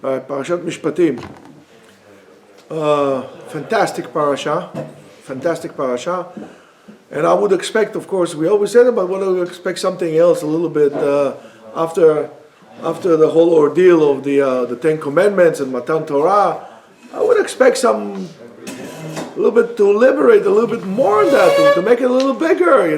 Parashat Mishpatim. Fantastic parasha. And I would expect, of course, we always said about what I would expect something else a little bit after the whole ordeal of the Ten Commandments and Matan Torah. I would expect a little bit to liberate a little bit more on that, to make it a little bigger,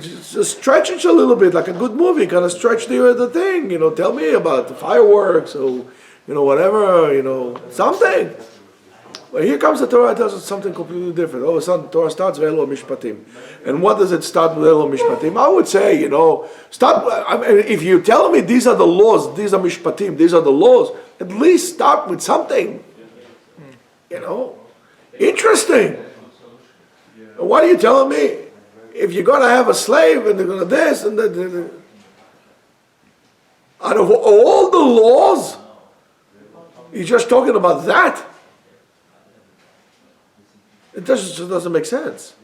just stretch it a little bit, like a good movie, kind of stretch the thing, tell me about the fireworks, or, whatever, something. But here comes the Torah, it tells us something completely different. All of a sudden, the Torah starts with Elo Mishpatim. And what does it start with Elo Mishpatim? I would say, if you tell me these are the laws, these are Mishpatim, these are the laws, at least start with something, interesting. And what are you telling me? If you're going to have a slave and they're going to this and that, out of all the laws, you're just talking about that? It just doesn't make sense.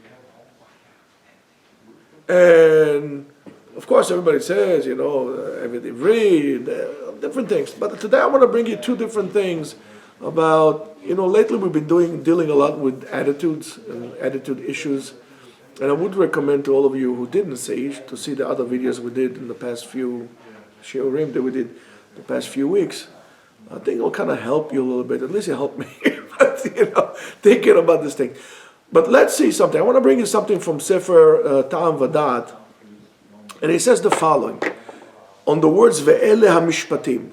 And of course, everybody says, everything read, different things. But today I want to bring you two different things about, lately we've been dealing a lot with attitudes and attitude issues. And I would recommend to all of you who didn't see to see the other videos we did in the past few shiurim that we did the past few weeks. I think it'll kind of help you a little bit. At least it helped me, thinking about this thing. But let's see something. I want to bring you something from Sefer Ta'am Vadat. And he says the following. On the words, Ve'ele HaMishpatim.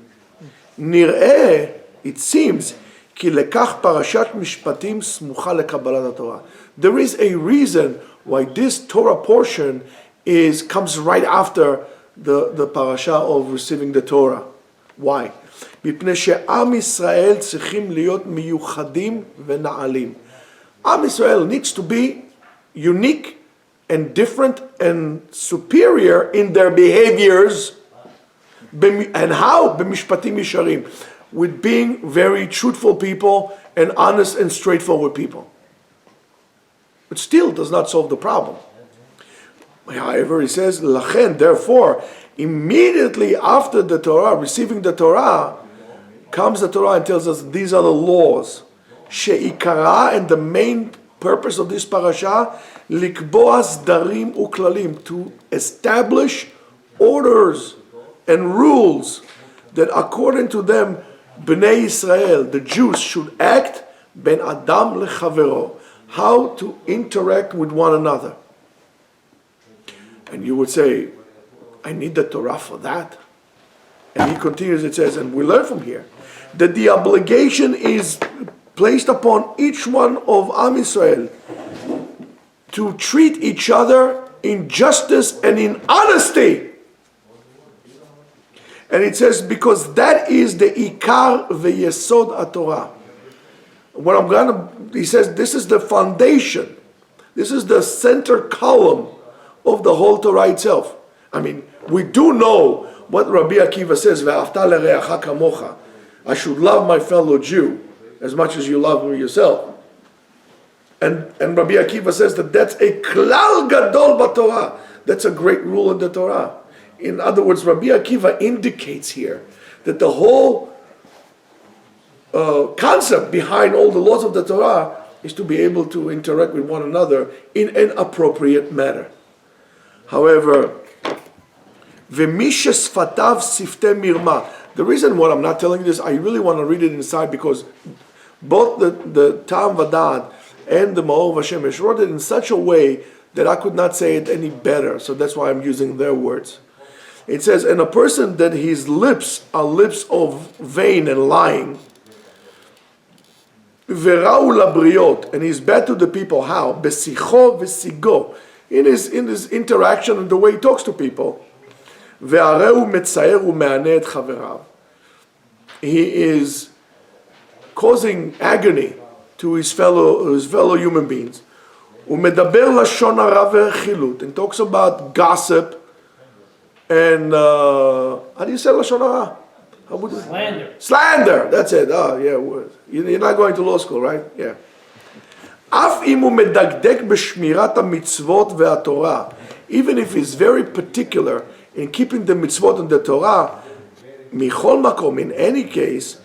Nir'eh, it seems, ki lekach Parashat Mishpatim smucha lekabbalat HaTorah. There is a reason why this Torah portion comes right after the parasha of receiving the Torah. Why? מפני שעם ישראל צריכים להיות מיוחדים ונעלים. Am Israel needs to be unique and different and superior in their behaviors. And how? במשפטים ישרים. With being very truthful people and honest and straightforward people. But still does not solve the problem. However, he says, Lachen, therefore, immediately after the Torah, receiving the Torah, comes the Torah and tells us these are the laws. She'ikara, and the main purpose of this parasha, likboa sdarim uklalim, to establish orders and rules that according to them, Bnei Israel, the Jews, should act ben adam lechavero, how to interact with one another. And you would say, I need the Torah for that. And he continues, it says, and we learn from here, that the obligation is placed upon each one of Am Israel to treat each other in justice and in honesty. And it says, because that is the Ikar ve'yesod HaTorah. He says, this is the foundation. This is the center column of the whole Torah itself. I mean, we do know what Rabbi Akiva says, Ve'afta l'reacha kamocha. I should love my fellow Jew as much as you love yourself. And Rabbi Akiva says that that's a klal gadol b'Torah. That's a great rule in the Torah. In other words, Rabbi Akiva indicates here that the whole concept behind all the laws of the Torah is to be able to interact with one another in an appropriate manner. However, v'mishes fatav siftei mirma. The reason why I'm not telling you this, I really want to read it inside because both the Ta'am Vadat and the Ma'or Vashemesh wrote it in such a way that I could not say it any better. So that's why I'm using their words. It says, and a person that his lips are lips of vain and lying, Verau labriot, and he's bad to the people. How? Besicho vesigo, in his interaction and the way he talks to people. Ve'areu metzaer u'me'aneh et chaverav. He is causing agony to his fellow human beings. U'medaber lashon hara ve'chilut, and talks about gossip and how do you say lashon hara? Slander. That's it. Oh, yeah. You're not going to law school, right? Yeah. אף אם הוא מדקדק בשמירת המצוות והתורה, even if he's very particular in keeping the mitzvot and the Torah, ומכל מקום, in any case,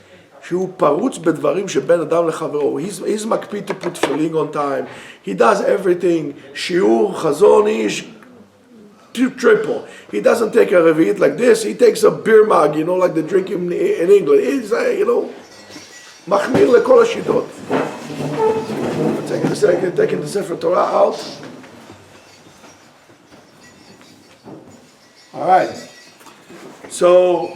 שהוא פרוץ בדברים שבין אדם לחברו. He's מקפיד to put filling on time. He does everything. שיעור, חזון איש, triple. He doesn't take a רביעית like this. He takes a beer mug, like they drink in England. He's, מחמיר לכל השיטות. Taking the Sefer Torah out. All right. So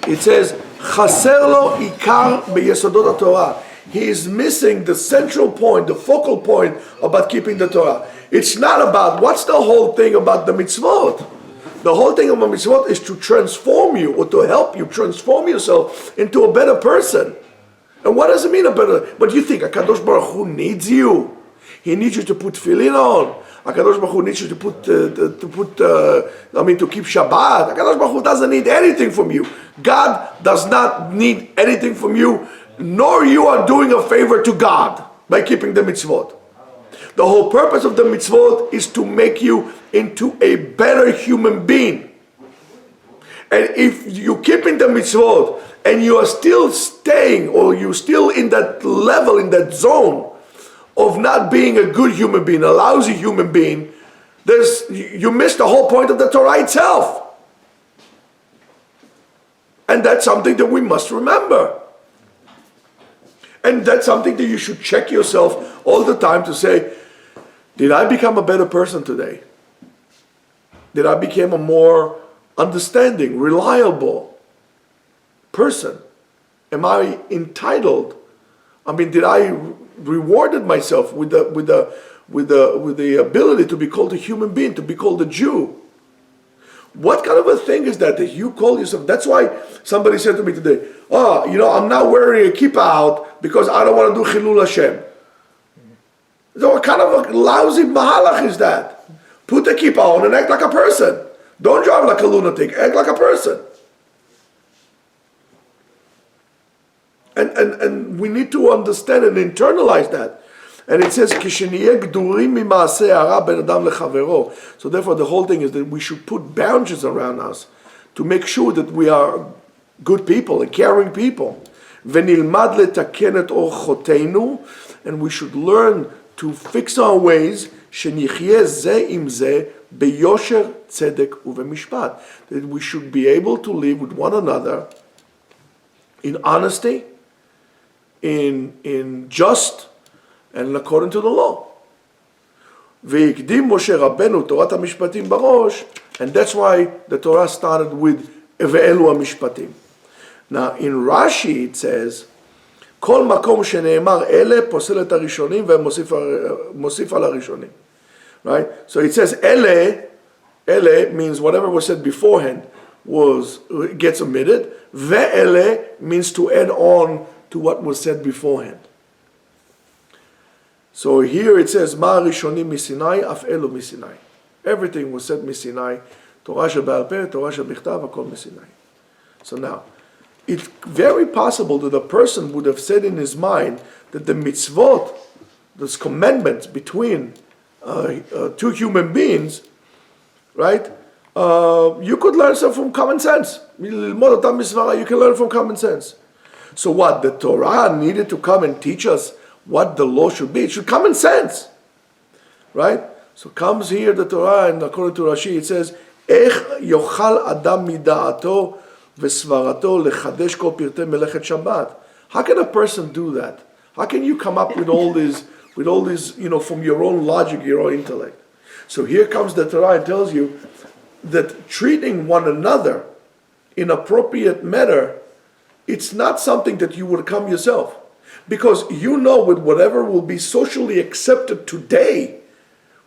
it says, חסר לו עיקר ביסודות התורה. He is missing the central point, the focal point about keeping the Torah. It's not about, what's the whole thing about the mitzvot? The whole thing about mitzvot is to transform you, or to help you transform yourself into a better person. And what does it mean a better? But you think HaKadosh Baruch Hu needs you. He needs you to put tefillin on. HaKadosh Baruch Hu needs you to keep Shabbat. HaKadosh Baruch Hu doesn't need anything from you. God does not need anything from you, nor you are doing a favor to God by keeping the mitzvot. The whole purpose of the mitzvot is to make you into a better human being. And if you keep in the mitzvot and you are still staying, or you're still in that level, in that zone of not being a good human being, a lousy human being, you miss the whole point of the Torah itself. And that's something that we must remember. And that's something that you should check yourself all the time to say, did I become a better person today? Did I become a more understanding, reliable person? Am I entitled? Did I rewarded myself with the ability to be called a human being, to be called a Jew? What kind of a thing is that you call yourself? That's why somebody said to me today, I'm not wearing a kippah out because I don't want to do Chilul Hashem. So what kind of a lousy mahalach is that? Put the kippah on and act like a person. Don't drive like a lunatic, act like a person. And we need to understand and internalize that. And it says, so therefore the whole thing is that we should put boundaries around us to make sure that we are good people and caring people. And we should learn to fix our ways, that we should be able to live with one another in honesty, in just, and according to the law. והקדים משה רבנו תורת המשפטים בראש, and that's why the Torah started with ואלו המשפטים. Now in Rashi it says, כל מקום שנאמר אלה פוסל את הראשונים ומוסיף על הראשונים. Right? So it says אלה means whatever was said beforehand gets omitted. ואלה means to add on to what was said beforehand. So here it says, Ma Rishonim Misinai, Af Elu Misinai. Everything was said Misinai. Torah Sheba'al Peh, Torah Shebichtav, Akol Misinai. So now, it's very possible that a person would have said in his mind that the mitzvot, those commandments between two human beings, right? You could learn some from common sense. You can learn from common sense. So what? The Torah needed to come and teach us what the law should be. It should common sense, right? So comes here the Torah, and according to Rashi it says, "Ech yochal adam mida'ato v'svarato lechadesh kol pirtei melechet Shabbat." How can a person do that? How can you come up with all these, from your own logic, your own intellect? So here comes the Torah and tells you that treating one another in appropriate manner, it's not something that you would come yourself. Because with whatever will be socially accepted today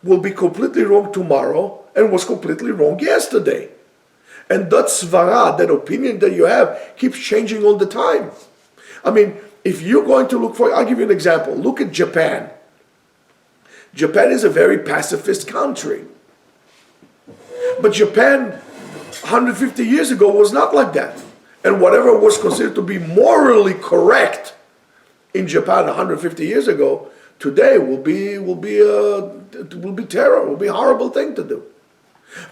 will be completely wrong tomorrow and was completely wrong yesterday. And that svara, that opinion that you have, keeps changing all the time. If you're going to look for, I'll give you an example. Look at Japan. Japan is a very pacifist country. But Japan 150 years ago was not like that. And whatever was considered to be morally correct in Japan 150 years ago, today will be terror, will be a horrible thing to do.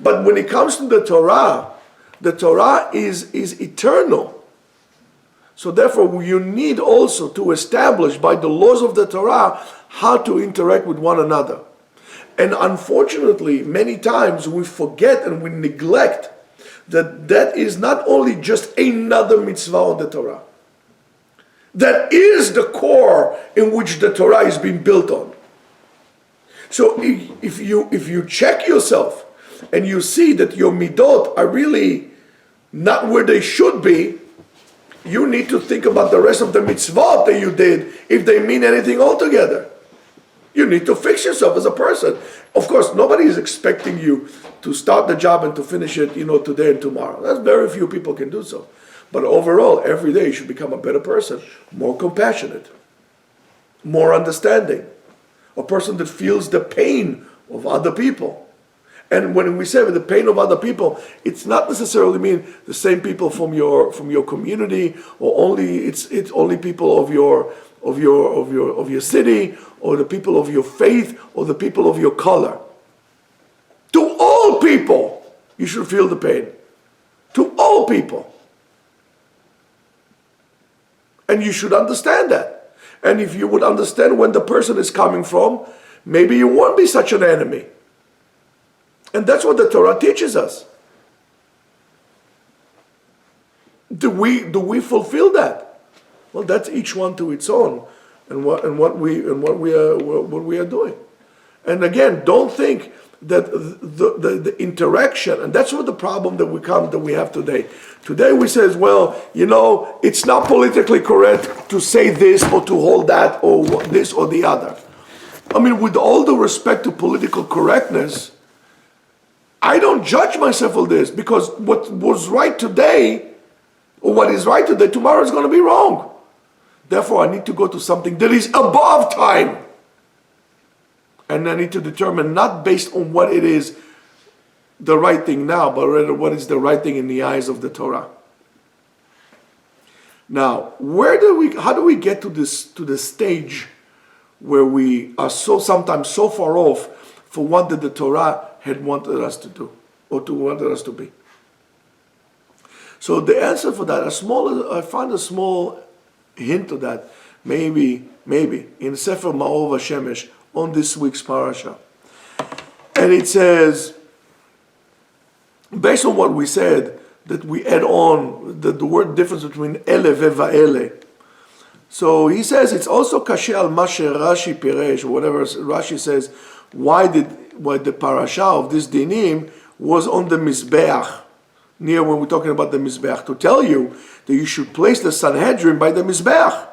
But when it comes to the Torah, The Torah is eternal. So therefore, you need also to establish by the laws of the Torah how to interact with one another. And unfortunately, many times we forget and we neglect that is not only just another mitzvah on the Torah. That is the core in which the Torah is being built on. So if you check yourself and you see that your midot are really not where they should be, you need to think about the rest of the mitzvot that you did, if they mean anything altogether. You need to fix yourself as a person. Of course, nobody is expecting you to start the job and to finish it, today and tomorrow. That's very few people can do so. But overall, every day you should become a better person, more compassionate, more understanding, a person that feels the pain of other people. And when we say the pain of other people, it's not necessarily mean the same people from your community, or it's only people of your city, or the people of your faith, or the people of your color. To all people, you should feel the pain. To all people. And you should understand that. And if you would understand when the person is coming from, maybe you won't be such an enemy. And that's what the Torah teaches us. Do we fulfill that? Well, that's each one to its own, and what we are doing. And again, don't think that the interaction, and that's what the problem that we have today. Today we say, well, it's not politically correct to say this or to hold that or this or the other. I mean, with all the respect to political correctness, I don't judge myself on this, because what was right today, or what is right today, tomorrow is going to be wrong. Therefore, I need to go to something that is above time. And I need to determine, not based on what it is the right thing now, but rather what is the right thing in the eyes of the Torah. Now, how do we get to the stage where we are sometimes so far off for what that the Torah had wanted us to do, or wanted us to be? So the answer for that, I find a small hint of that, maybe in Sefer Ma'or Vashemesh, on this week's Parashat. And it says, based on what we said, that we add on the word difference between ele veva'ele. So he says it's also kasher al mashe Rashi piresh, whatever Rashi says, why the parasha of this dinim was on the Mizbeach, near when we're talking about the Mizbeach, to tell you that you should place the Sanhedrin by the Mizbeach.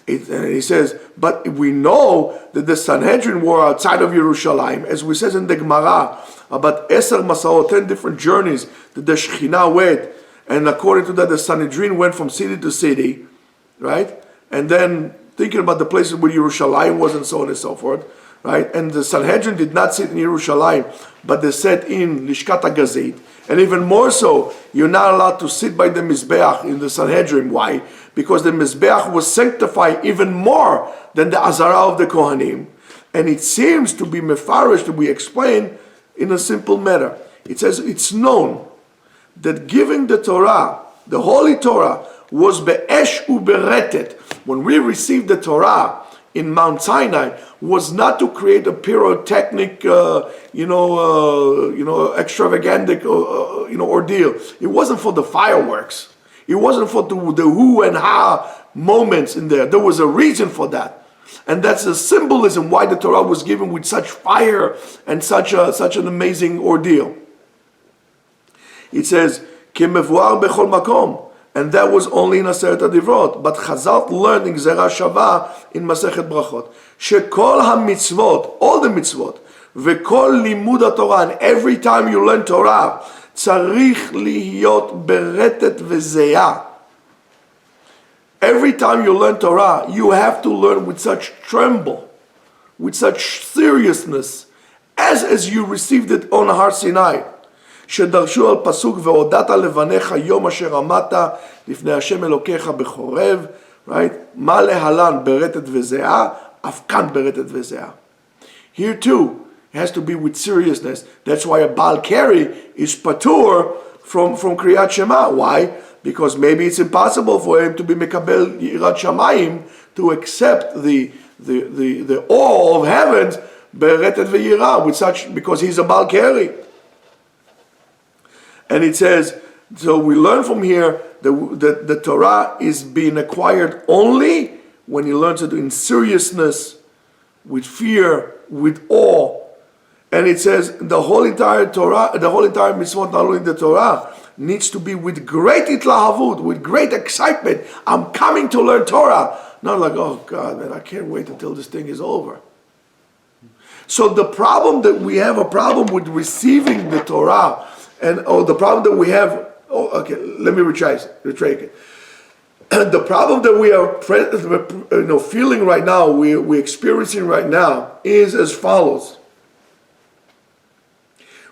And he says, but we know that the Sanhedrin were outside of Yerushalayim, as we says in the Gemara, about 10 Masaot, 10 different journeys that the Shekhinah went, and according to that, the Sanhedrin went from city to city, right? And then thinking about the places where Yerushalayim was, and so on and so forth, right? And the Sanhedrin did not sit in Yerushalayim, but they sat in Lishkat HaGazit. And even more so, you're not allowed to sit by the Mizbeach in the Sanhedrin. Why? Because the Mizbeach was sanctified even more than the Azara of the Kohanim. And it seems to be mefarish, to be explained in a simple matter. It says it's known that giving the Torah, the Holy Torah, was be'esh uberetet. When we received the Torah in Mount Sinai, was not to create a pyrotechnic, extravagantic, ordeal. It wasn't for the fireworks. It wasn't for the who and ha moments in there. There was a reason for that. And that's the symbolism why the Torah was given with such fire and such an amazing ordeal. It says, Kemevuar bechol makom. And that was only in Aseret HaDivrot. But Chazal learned in Gzera Shava in Masechet Brachot. Shekol ha-mitzvot, all the mitzvot, vekol limud HaTorah, and every time you learn Torah, tzarich lihiyot beretet vezeah. Every time you learn Torah, you have to learn with such tremble, with such seriousness, as you received it on Har Sinai. שדרשו על פסוק והודעת לבניך יום אשר עמדת לפני השם אלוקיך בחורב, right? מה להלן ברטת וזיעה, אף כאן ברטת וזיעה. Here too, it has to be with seriousness. That's why a Baal Keri is patur from Kriyat Shema. Why? Because maybe it's impossible for him to be Mekabel Yirat Shamayim, to accept the awe of heavens, Beretet Ve'yira, with such, because he's a Baal Keri. And it says, so we learn from here that the Torah is being acquired only when he learns it in seriousness, with fear, with awe. And it says the whole entire Torah, the whole entire mitzvot, not only the Torah, needs to be with great itlahavut, with great excitement. I'm coming to learn Torah. Not like, oh God, man, I can't wait until this thing is over. So the problem that we have, a problem with receiving the Torah, the problem that we have, let me retrace it. The problem that we are feeling right now, we're experiencing right now, is as follows.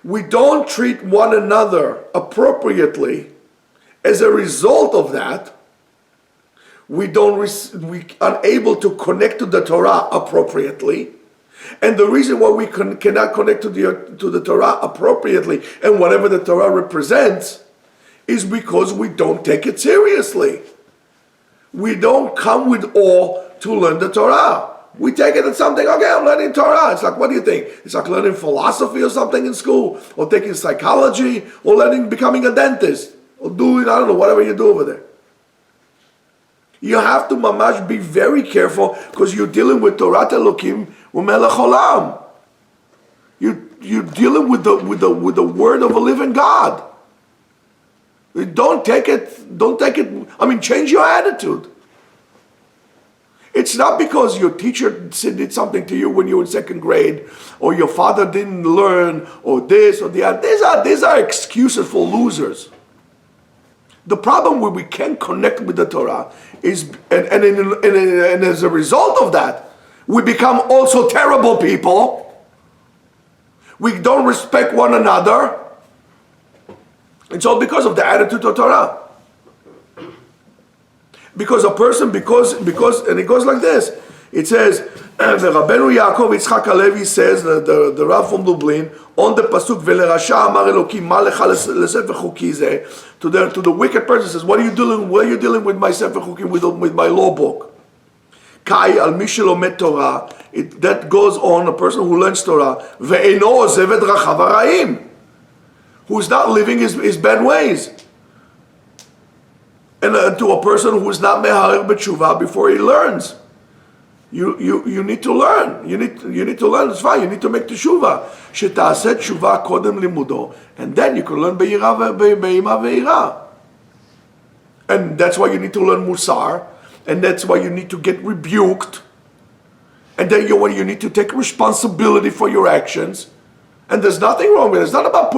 We don't treat one another appropriately. As a result of that, we unable to connect to the Torah appropriately. And the reason why we cannot connect to the Torah appropriately and whatever the Torah represents is because we don't take it seriously. We don't come with awe to learn the Torah. We take it as something, okay, I'm learning Torah. It's like, what do you think? It's like learning philosophy or something in school, or taking psychology, or becoming a dentist, or doing, I don't know, whatever you do over there. You have to mamash be very careful, because you're dealing with Torah Elokim u'melech olam. You're dealing with the word of a living God. Don't take it, change your attitude. It's not because your teacher did something to you when you were in second grade, or your father didn't learn, or this or the other. These are excuses for losers. The problem where we can't connect with the Torah is, and as a result of that, we become also terrible people. We don't respect one another. It's all because of the attitude of Torah. Because a person, and it goes like this. It says, Rabbeinu Yaakov Yitzchak Alevi says, the Rav from Lublin, on the pasuk, Ve'lerasha amar Elokim ma lecha lesefer chuki zeh, to the wicked person says, what are you dealing with my sefer chukim, with my law book? Kai al mishelo met Torah. That goes on a person who learns Torah. Ve'eno ozev et rachav hara'im, who's not living his bad ways. And to a person who is not meharer b'tshuva before he learns. You need to learn. You need to learn. It's fine. You need to make teshuva. Sheta'aseh teshuva kodem limudo, and then you can learn be'ima ve'ira. And that's why you need to learn musar, and that's why you need to get rebuked. And then you need to take responsibility for your actions. And there's nothing wrong with it. It's not about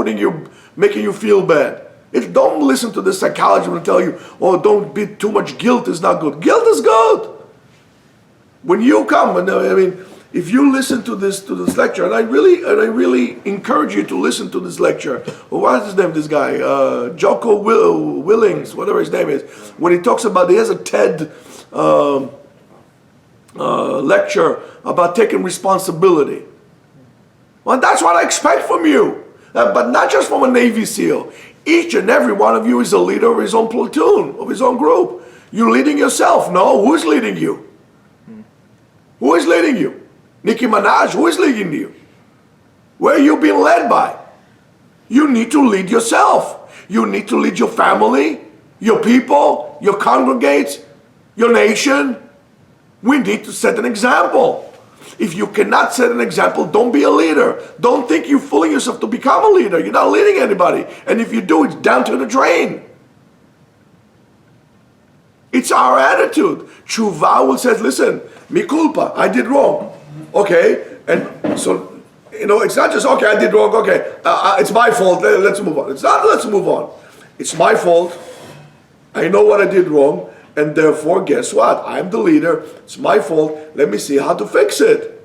making you feel bad. Don't listen to the psychology will tell you, oh, don't be too much guilt is not good. Guilt is good. When you come, if you listen to this lecture, and I really encourage you to listen to this lecture. Well, what is his name? This guy, Jocko Willings, whatever his name is. When he talks about, he has a TED lecture about taking responsibility. Well, that's what I expect from you, but not just from a Navy SEAL. Each and every one of you is a leader of his own platoon, of his own group. You're leading yourself. No, who's leading you? Who is leading you? Nicki Minaj, who is leading you? Where are you being led by? You need to lead yourself. You need to lead your family, your people, your congregates, your nation. We need to set an example. If you cannot set an example, don't be a leader. Don't think you're fooling yourself to become a leader. You're not leading anybody. And if you do, it's down to the drain. It's our attitude. Tshuva will say, listen, mi culpa, I did wrong. Okay, and so, it's not just, okay, I did wrong, okay, it's my fault, let's move on. It's not, let's move on. It's my fault. I know what I did wrong. And therefore, guess what? I'm the leader. It's my fault. Let me see how to fix it.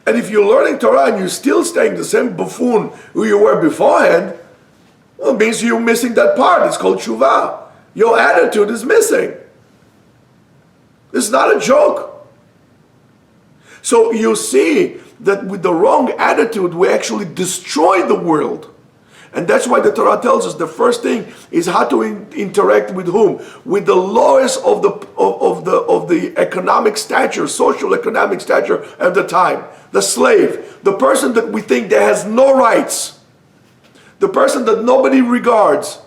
And if you're learning Torah and you're still staying the same buffoon who you were beforehand, well, it means you're missing that part. It's called tshuva. Your attitude is missing. It's not a joke. So you see that with the wrong attitude, we actually destroy the world. And that's why the Torah tells us the first thing is how to interact with whom? With the lowest of the economic stature, social economic stature at the time. The slave, the person that we think that has no rights, the person that nobody regards.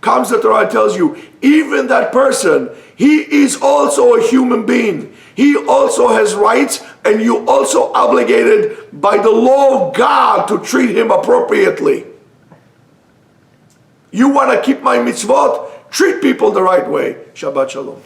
Comes the Torah and tells you, even that person, he is also a human being. He also has rights, and you also obligated by the law of God to treat him appropriately. You want to keep my mitzvot? Treat people the right way. Shabbat Shalom.